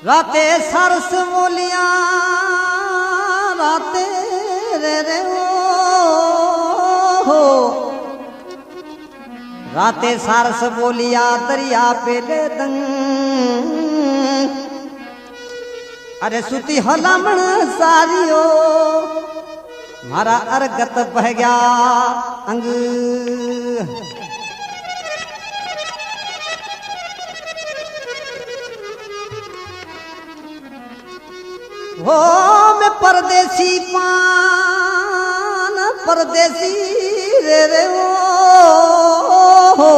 राते सरस बोलिया राते रे हो राते सरस बोलिया दरिया पे ले दंग अरे सुती हलामण सारियो मारा अरगत बह गया अंग हो मैं परदेसी पान परदेसी रे हो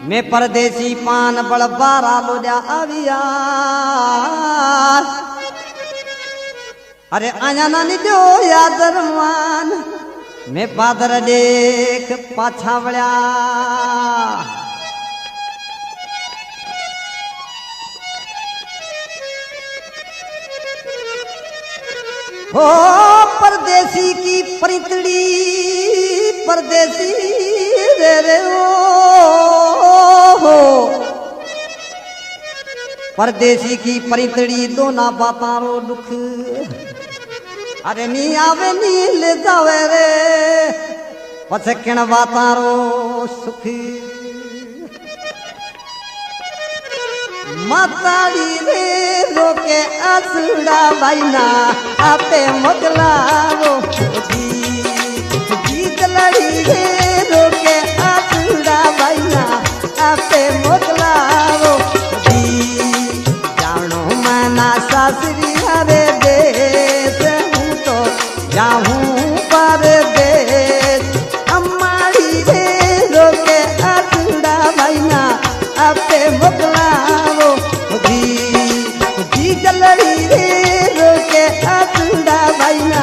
मैं परदेसी पान बड़ बारा लोजा आविया अरे आया ना निजो यादर मान मैं पादर देख पाछा वळ्या हो परदेसी की परितड़ी परदेसी रे हो परदेसी की परितड़ी दोना बातारो दुख अरे नी आवे नी ले जावे रे पछकिण बातारो सुख माताड़ी रे रोके आसुड़ा भाईना आपे मोकलावो जीत लड़ी रे रोके आसुड़ा भाईना आपे मोकलावो जानो मना सासरी हरे देश हूँ तो जाऊँ परदेश अम्माड़ी रे रोके आसुड़ा भाईना आपे मोकलावो जलड़ी रे रोके आसुड़ा भाईना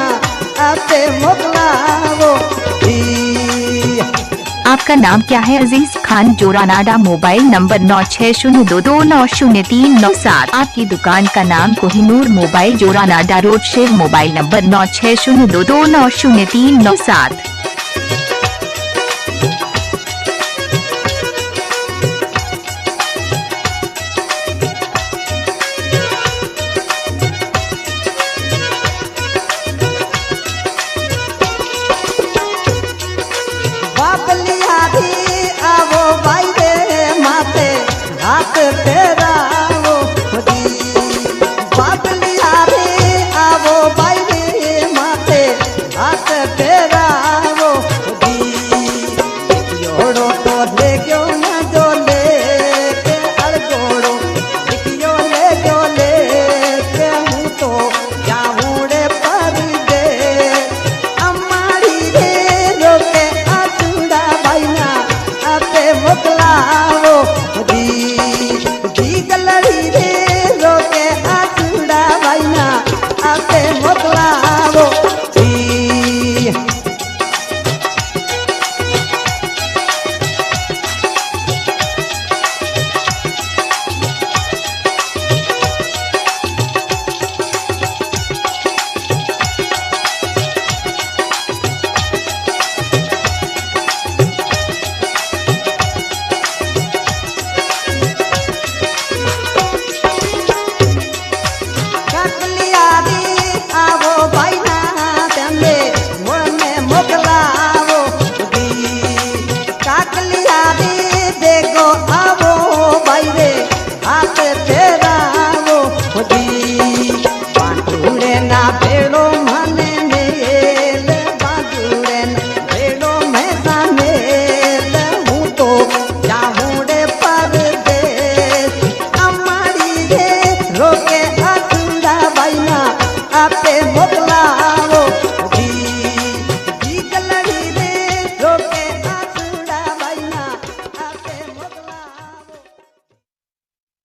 आपे मोकलावो। आपका नाम क्या है? अजीज खान जोरानाडा। Mobile number 9602203907। आपकी दुकान का नाम Kohinoor mobile Joranada road Shiv. Mobile number 9602203907।